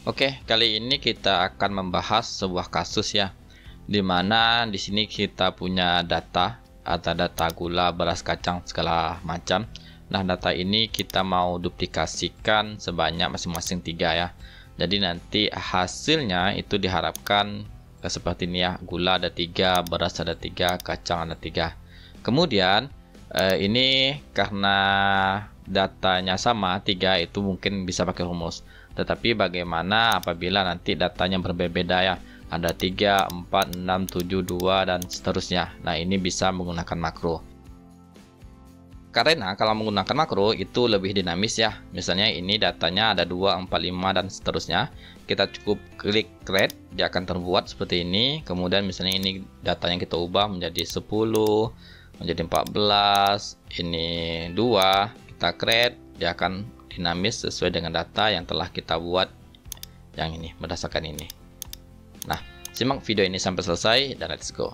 Oke, kali ini kita akan membahas sebuah kasus ya, di mana di sini kita punya data, ada data gula, beras, kacang segala macam. Nah, data ini kita mau duplikasikan sebanyak masing-masing 3 ya. Jadi nanti hasilnya itu diharapkan seperti ini ya, gula ada 3, beras ada 3, kacang ada 3. Kemudian ini karena datanya sama 3 itu mungkin bisa pakai rumus. Tetapi bagaimana apabila nanti datanya berbeda ya, ada 3, 4, 6, 7, 2 dan seterusnya. Nah, ini bisa menggunakan makro. Karena kalau menggunakan makro itu lebih dinamis ya. Misalnya ini datanya ada 2, 4, 5 dan seterusnya. Kita cukup klik create, dia akan terbuat seperti ini. Kemudian misalnya ini datanya kita ubah menjadi 10, menjadi 14, ini 2, kita create, dia akan dinamis sesuai dengan data yang telah kita buat yang ini, berdasarkan ini. Nah, simak video ini sampai selesai dan let's go.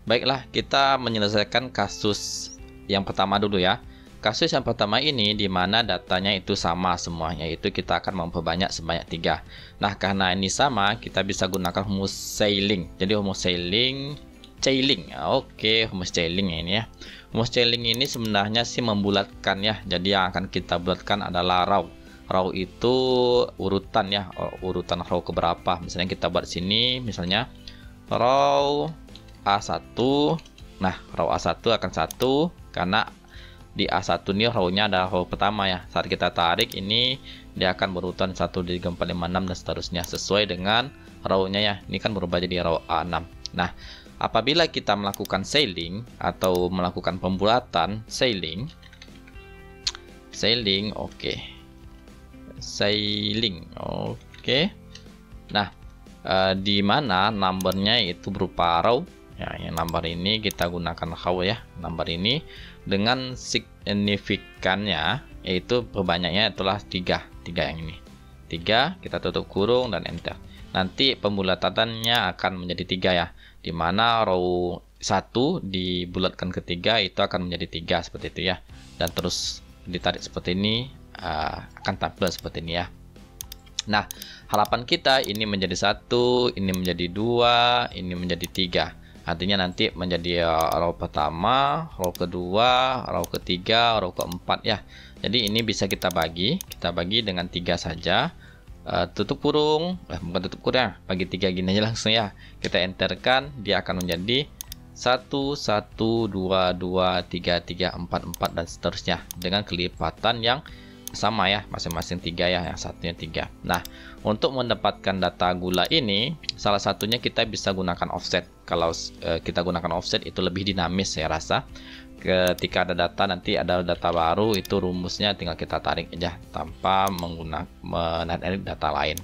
Baiklah, kita menyelesaikan kasus yang pertama dulu ya. Kasus yang pertama ini di mana datanya itu sama semuanya, yaitu kita akan memperbanyak sebanyak 3. Nah, karena ini sama, kita bisa gunakan rumus scaling. Jadi rumus scaling. Oke, rumus scaling ini ya. Rumus scaling ini sebenarnya sih membulatkan ya. Jadi yang akan kita bulatkan adalah row. Row itu urutan ya, urutan row keberapa. Misalnya kita buat sini, misalnya row A1. Nah, row A1 akan 1 karena di A1 ini row-nya adalah row pertama ya. Saat kita tarik ini dia akan berurutan 1, 2, 3, 4, 5, 6 dan seterusnya sesuai dengan row-nya ya. Ini kan berubah jadi row A6. Nah, apabila kita melakukan scaling atau melakukan pembulatan scaling, oke. Nah, di mana numbernya itu berupa row. Ya, yang number ini kita gunakan row ya, number ini dengan signifikannya yaitu perbanyaknya itulah 3 yang ini. 3, kita tutup kurung dan enter. Nanti pembulatannya akan menjadi 3 ya, dimana row 1 dibulatkan ke 3 itu akan menjadi 3 seperti itu ya, dan terus ditarik seperti ini akan tampil seperti ini ya. Nah, harapan kita ini menjadi 1, ini menjadi 2, ini menjadi 3. Artinya nanti menjadi row pertama, row kedua, row ketiga, row keempat ya. Jadi ini bisa kita bagi dengan 3 saja. Tutup kurung, bukan tutup kurung, bagi 3 gini aja langsung ya. Kita enterkan, dia akan menjadi 1, 1, 2, 2, 3, 3, 4, 4 dan seterusnya dengan kelipatan yang sama ya, masing-masing 3 ya, yang satunya 3. Nah, untuk mendapatkan data gula ini salah satunya kita bisa gunakan offset. Kalau kita gunakan offset itu lebih dinamis saya rasa. Ketika ada data, nanti ada data baru, itu rumusnya tinggal kita tarik aja tanpa menarik data lain.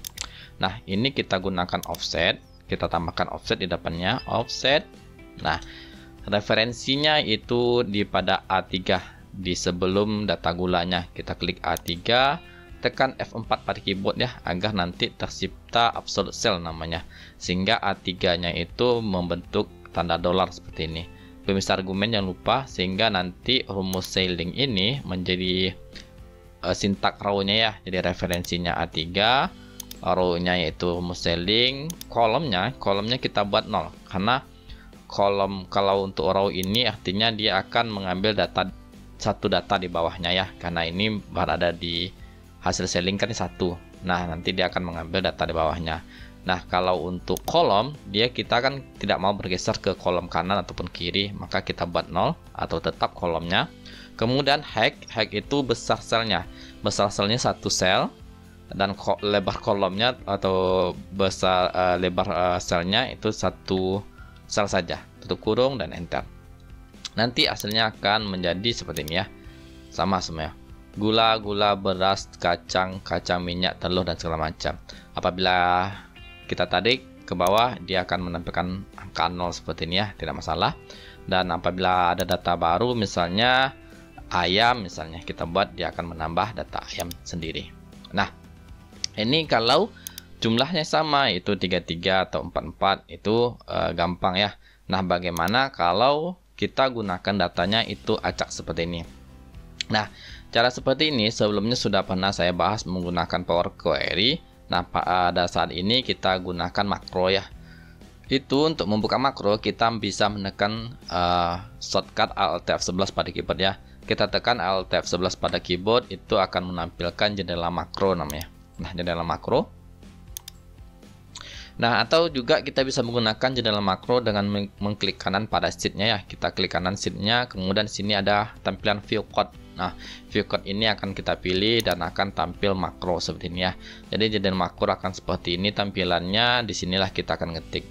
Nah, ini kita gunakan offset, kita tambahkan offset di depannya, offset. Nah, referensinya itu di pada A3 di sebelum data gulanya. Kita klik A3, tekan F4 pada keyboard ya, agar nanti tercipta absolute cell namanya, sehingga A3-nya itu membentuk tanda dolar seperti ini. Pemisah argumen jangan lupa, sehingga nanti rumus scaling ini menjadi sintak row-nya ya. Jadi referensinya A3, row-nya yaitu rumus scaling, kolomnya kita buat 0 karena kolom kalau untuk row ini artinya dia akan mengambil satu data di bawahnya ya, karena ini berada di hasil scaling kan 1. Nah, nanti dia akan mengambil data di bawahnya. Nah, kalau untuk kolom, kita kan tidak mau bergeser ke kolom kanan ataupun kiri, maka kita buat 0 atau tetap kolomnya. Kemudian hack itu besar selnya 1 sel, dan lebar kolomnya atau besar lebar selnya itu 1 sel saja. Tutup kurung dan enter. Nanti hasilnya akan menjadi seperti ini ya, sama semua. Gula, beras, kacang minyak, telur dan segala macam. Apabila kita tarik ke bawah, dia akan menampilkan angka 0 seperti ini ya, tidak masalah. Dan apabila ada data baru, misalnya ayam, misalnya kita buat, dia akan menambah data ayam sendiri. Nah, ini kalau jumlahnya sama, itu 33 atau 44, itu gampang ya. Nah, bagaimana kalau kita gunakan datanya itu acak seperti ini? Nah, cara seperti ini sebelumnya sudah pernah saya bahas menggunakan Power Query. Nah, pada saat ini kita gunakan makro ya. Itu untuk membuka makro kita bisa menekan shortcut Alt F11 pada keyboard ya. Kita tekan Alt F11 pada keyboard, itu akan menampilkan jendela makro namanya. Nah, jendela makro. Nah, atau juga kita bisa menggunakan jendela makro dengan mengklik kanan pada sheet-nya ya. Kita klik kanan sheet-nya, kemudian sini ada tampilan view code. Nah, view code ini akan kita pilih dan akan tampil makro seperti ini ya. Jadi jendela makro akan seperti ini tampilannya. Disinilah kita akan ngetik.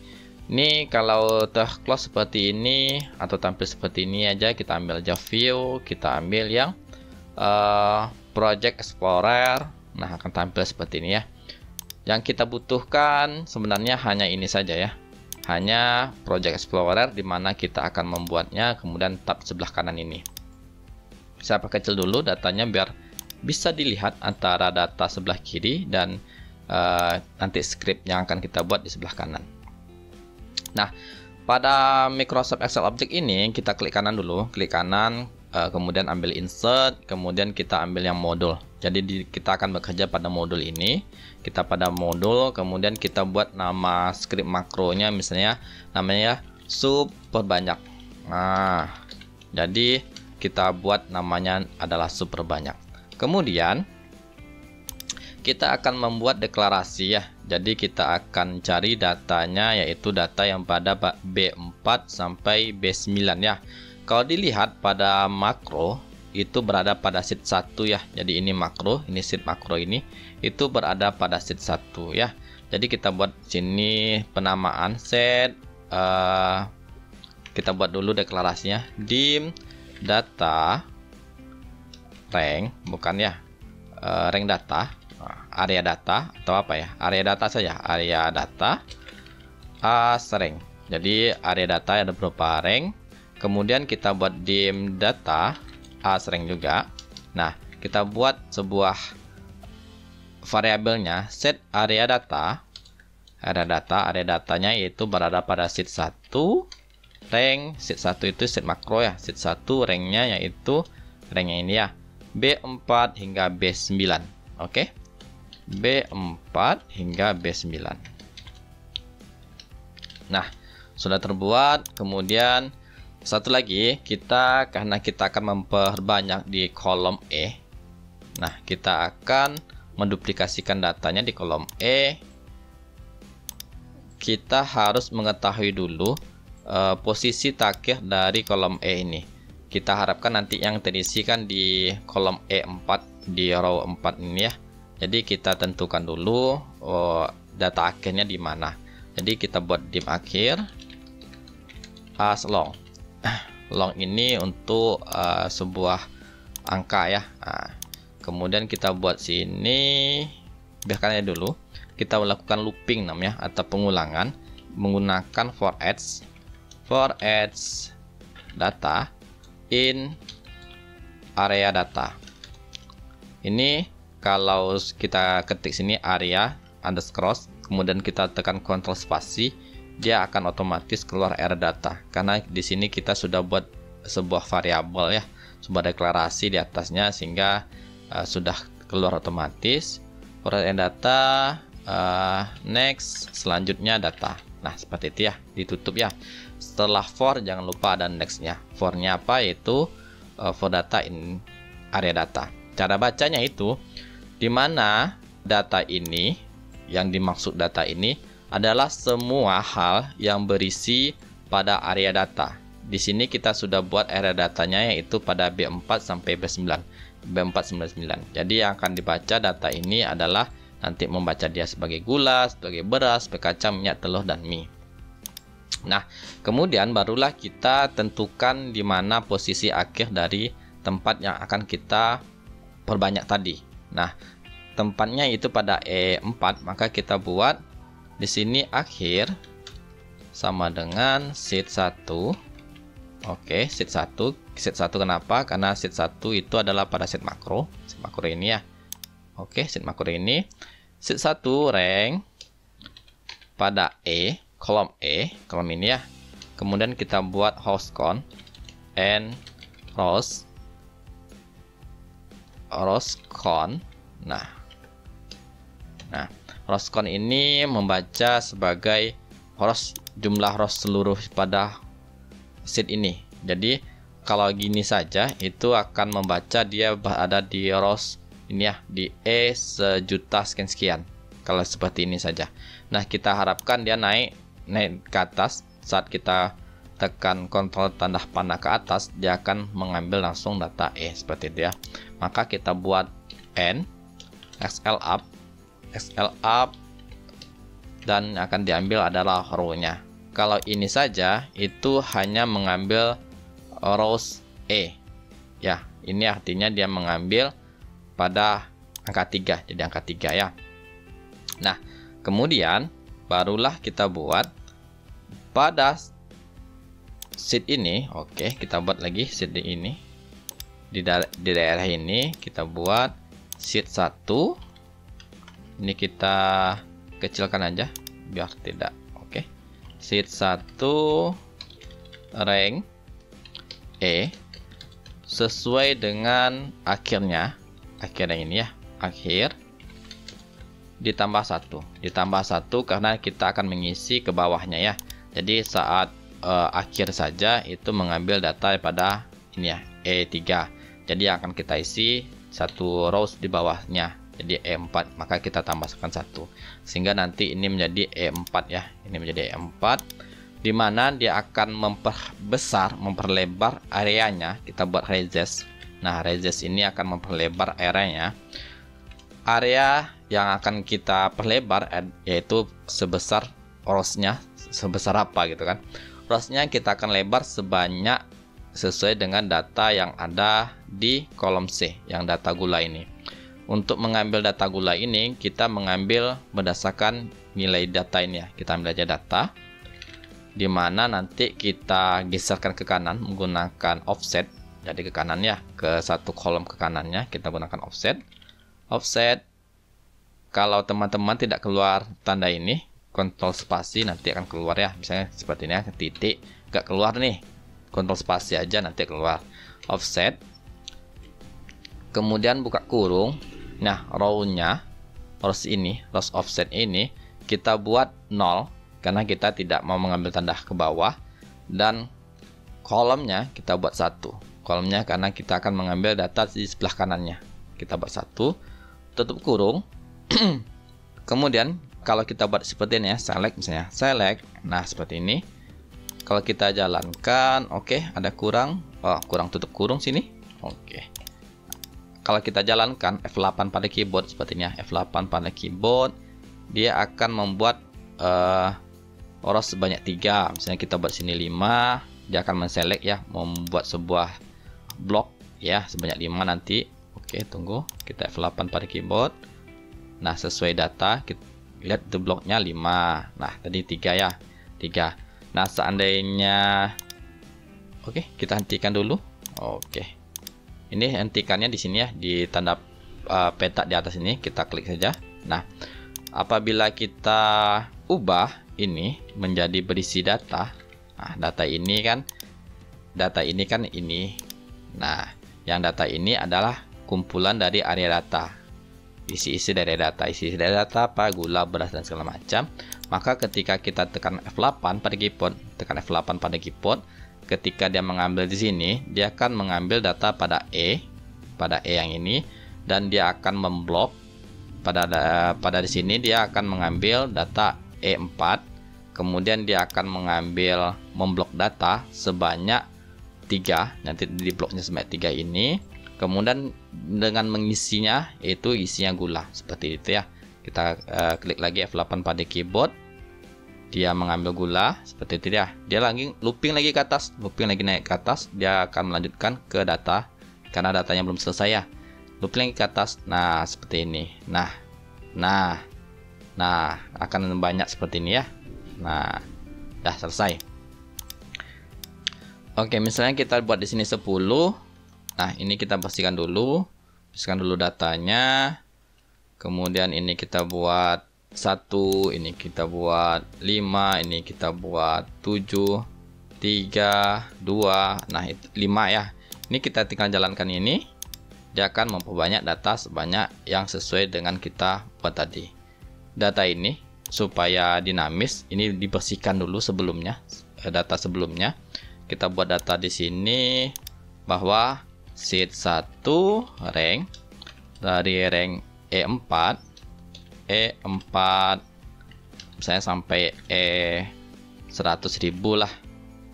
Ini kalau terclose seperti ini atau tampil seperti ini aja, kita ambil aja view, kita ambil yang Project Explorer. Nah, akan tampil seperti ini ya. Yang kita butuhkan sebenarnya hanya ini saja ya, hanya Project Explorer, dimana kita akan membuatnya, kemudian tab sebelah kanan ini. Saya perkecil dulu datanya biar bisa dilihat antara data sebelah kiri dan nanti script yang akan kita buat di sebelah kanan. Nah, pada Microsoft Excel Object ini kita klik kanan dulu, klik kanan, kemudian ambil insert, kemudian kita ambil yang modul. Jadi kita akan bekerja pada modul ini. Kita pada modul, kemudian kita buat nama script makronya, misalnya namanya sub perbanyak. Nah, jadi kita buat namanya adalah sub perbanyak. Kemudian kita akan membuat deklarasi ya. Jadi kita akan cari datanya, yaitu data yang pada B4 sampai B9 ya. Kalau dilihat pada makro itu berada pada sheet 1 ya. Jadi ini makro, ini sheet makro ini itu berada pada sheet 1 ya. Jadi kita buat sini penamaan set, kita buat dulu deklarasinya dim data rank, bukan ya, rank data, area data atau apa ya, area data saja, area data as rank. Jadi area data ada beberapa rank, kemudian kita buat dim data as rank juga. Nah, kita buat sebuah variabelnya set area data. Area datanya yaitu berada pada sheet 1 rank. Sheet 1 itu sheet makro ya. Sheet 1 ranknya yaitu ranknya ini ya, B4 hingga B9. Oke, B4 hingga B9. Nah, sudah terbuat. Kemudian satu lagi, karena kita akan memperbanyak di kolom E. Nah, kita akan menduplikasikan datanya di kolom E. Kita harus mengetahui dulu posisi terakhir dari kolom E ini. Kita harapkan nanti yang terisikan di kolom E4, di row 4 ini ya. Jadi kita tentukan dulu data akhirnya di mana. Jadi kita buat dim akhir as long. Long ini untuk sebuah angka ya. Nah, kemudian kita buat sini, biarkan aja dulu. Kita melakukan looping namanya atau pengulangan menggunakan for each data in area data. Ini kalau kita ketik sini area underscore, kemudian kita tekan Ctrl spasi, dia akan otomatis keluar area data, karena di sini kita sudah buat sebuah variabel ya, sebuah deklarasi di atasnya, sehingga sudah keluar otomatis. For area data, next, selanjutnya data. Nah, seperti itu ya, ditutup ya. Setelah for jangan lupa ada nextnya. For-nya apa? Yaitu for data in area data. Cara bacanya itu, dimana data ini, yang dimaksud data ini adalah semua hal yang berisi pada area data. Di sini kita sudah buat area datanya yaitu pada B4 sampai B9. B499. Jadi yang akan dibaca data ini adalah nanti membaca dia sebagai gula, sebagai beras, sebagai kacang, minyak, telur, dan mie. Nah, kemudian barulah kita tentukan di mana posisi akhir dari tempat yang akan kita perbanyak tadi. Nah, tempatnya itu pada E4, maka kita buat di sini akhir sama dengan sheet 1. Oke, sheet 1. Sheet 1 kenapa? Karena sheet 1 itu adalah pada sheet makro. Sheet makro ini ya. Oke, sheet makro ini. Sheet 1 rank pada E, kolom ini ya. Kemudian kita buat host count and rows rows count. Nah, rows count ini membaca sebagai jumlah rows seluruh pada sheet ini. Jadi kalau gini saja itu akan membaca dia ada di rows ini ya, di E sejuta sekian. Kalau seperti ini saja. Nah, kita harapkan dia naik ke atas. Saat kita tekan kontrol tanda panah ke atas, dia akan mengambil langsung data E seperti itu ya. Maka kita buat N XL up dan akan diambil adalah row-nya. Kalau ini saja itu hanya mengambil rows E ya. Ini artinya dia mengambil pada angka 3, jadi angka 3 ya. Nah, kemudian barulah kita buat pada sheet ini. Oke, kita buat lagi sheet ini. Di daerah ini kita buat sheet 1. Ini kita kecilkan aja biar tidak. Oke. Sheet 1 rank E sesuai dengan akhirnya ini ya, akhir ditambah 1 karena kita akan mengisi ke bawahnya ya. Jadi saat akhir saja itu mengambil data pada ini ya, E3. Jadi akan kita isi satu rows di bawahnya, jadi E4, maka kita tambahkan 1 sehingga nanti ini menjadi E4 ya. Ini menjadi E4 di mana dia akan memperlebar areanya. Kita buat radius. Nah, radius ini akan memperlebar areanya. Area yang akan kita perlebar yaitu sebesar rows-nya, sebesar apa gitu kan. Rows-nya kita akan lebar sebanyak sesuai dengan data yang ada di kolom C, yang data gula ini. Untuk mengambil data gula ini, kita mengambil berdasarkan nilai data ini ya. Kita ambil aja data, di mana nanti kita geserkan ke kanan menggunakan offset. Jadi ke kanan ya, ke satu kolom ke kanannya kita gunakan offset. Kalau teman-teman tidak keluar tanda ini, kontrol spasi nanti akan keluar ya. Misalnya seperti ini ya, titik gak keluar nih, kontrol spasi aja nanti keluar. Offset, kemudian buka kurung. Nah, rows offset ini kita buat 0 karena kita tidak mau mengambil tanda ke bawah, dan kolomnya kita buat 1. Kolomnya karena kita akan mengambil data di sebelah kanannya. Kita buat 1, tutup kurung. Kemudian kalau kita buat seperti ini ya, select misalnya, select. Nah, seperti ini. Kalau kita jalankan, oke, ada kurang. Oh, kurang, tutup kurung sini. Oke. Kalau kita jalankan F8 pada keyboard seperti ini ya, F8 pada keyboard, dia akan membuat rows sebanyak 3. Misalnya kita buat sini 5, dia akan menselect ya, membuat sebuah blok ya sebanyak 5 nanti. Oke, tunggu, kita F8 pada keyboard. Nah, sesuai data kita lihat the bloknya 5. Nah, tadi 3 ya, 3. Nah, seandainya oke, kita hentikan dulu. Oke, ini hentikannya di sini ya, di tanda peta di atas ini kita klik saja. Nah, apabila kita ubah ini menjadi berisi data, nah data ini kan ini. Nah, yang data ini adalah kumpulan dari area data, isi dari data apa, gula, beras dan segala macam. Maka ketika kita tekan F8 pada keyboard, ketika dia mengambil di sini, dia akan mengambil data pada E yang ini, dan dia akan memblok pada di sini. Dia akan mengambil data E4, kemudian dia akan memblok data sebanyak 3, nanti di bloknya sebanyak 3 ini. Kemudian dengan mengisinya, yaitu isinya gula seperti itu ya. Kita klik lagi F8 pada keyboard, dia mengambil gula seperti itu ya. Dia lagi looping lagi ke atas, naik ke atas, dia akan melanjutkan ke data karena datanya belum selesai ya. Looping lagi ke atas. Nah, seperti ini. Nah, akan banyak seperti ini ya. Nah, dah selesai. Oke, misalnya kita buat di sini 10. Nah, ini kita bersihkan dulu datanya. Kemudian ini kita buat 1, ini kita buat 5, ini kita buat 7, 3, 2. Nah, itu 5 ya. Ini kita tinggal jalankan ini. dia akan memperbanyak data sebanyak yang sesuai dengan kita buat tadi. Data ini supaya dinamis, ini dibersihkan dulu sebelumnya, data sebelumnya. Kita buat data di sini bahwa sheet 1 rank dari rank E4 misalnya sampai E100.000 lah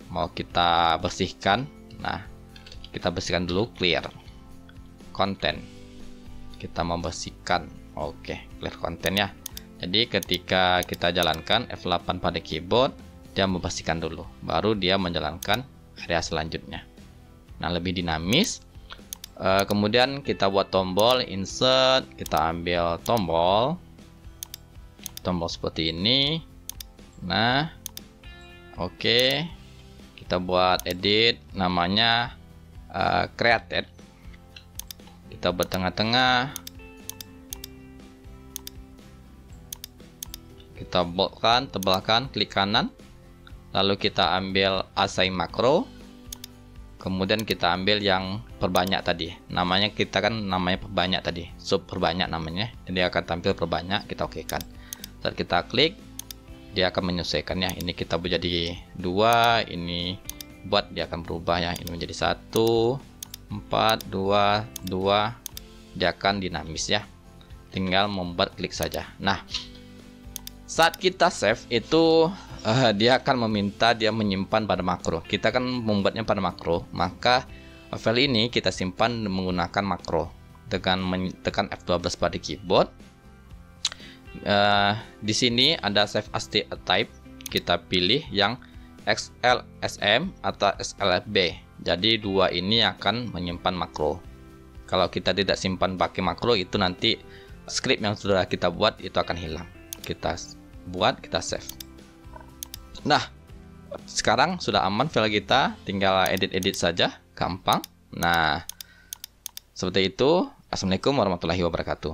mau kita bersihkan. Nah, kita bersihkan dulu, clear konten. Kita membersihkan. Oke, clear konten ya. Jadi ketika kita jalankan F8 pada keyboard, dia membersihkan dulu, baru dia menjalankan area selanjutnya. Nah, lebih dinamis. Kemudian kita buat tombol insert, kita ambil tombol seperti ini. Nah, oke, kita buat edit, namanya created. Kita buat tengah-tengah, kita boldkan, tebalkan, klik kanan, lalu kita ambil assign makro, kemudian kita ambil yang perbanyak tadi, namanya kita kan namanya perbanyak tadi, sub perbanyak namanya, jadi akan tampil perbanyak. Kita oke kan. Saat kita klik, dia akan menyesuaikannya. Ini kita buat jadi 2, ini buat dia akan berubah ya, ini menjadi 1 4 2 2, dia akan dinamis ya, tinggal membuat klik saja. Nah, saat kita save itu dia akan meminta dia menyimpan pada makro. Kita kan membuatnya pada makro, maka file ini kita simpan menggunakan makro dengan tekan F12 pada keyboard. Di sini ada save as type, kita pilih yang XLSM atau XLFB. Jadi dua ini akan menyimpan makro. Kalau kita tidak simpan pakai makro, itu nanti script yang sudah kita buat itu akan hilang. Kita buat, kita save. Nah, sekarang sudah aman file kita, tinggal edit-edit saja, gampang. Nah, seperti itu. Assalamualaikum warahmatullahi wabarakatuh.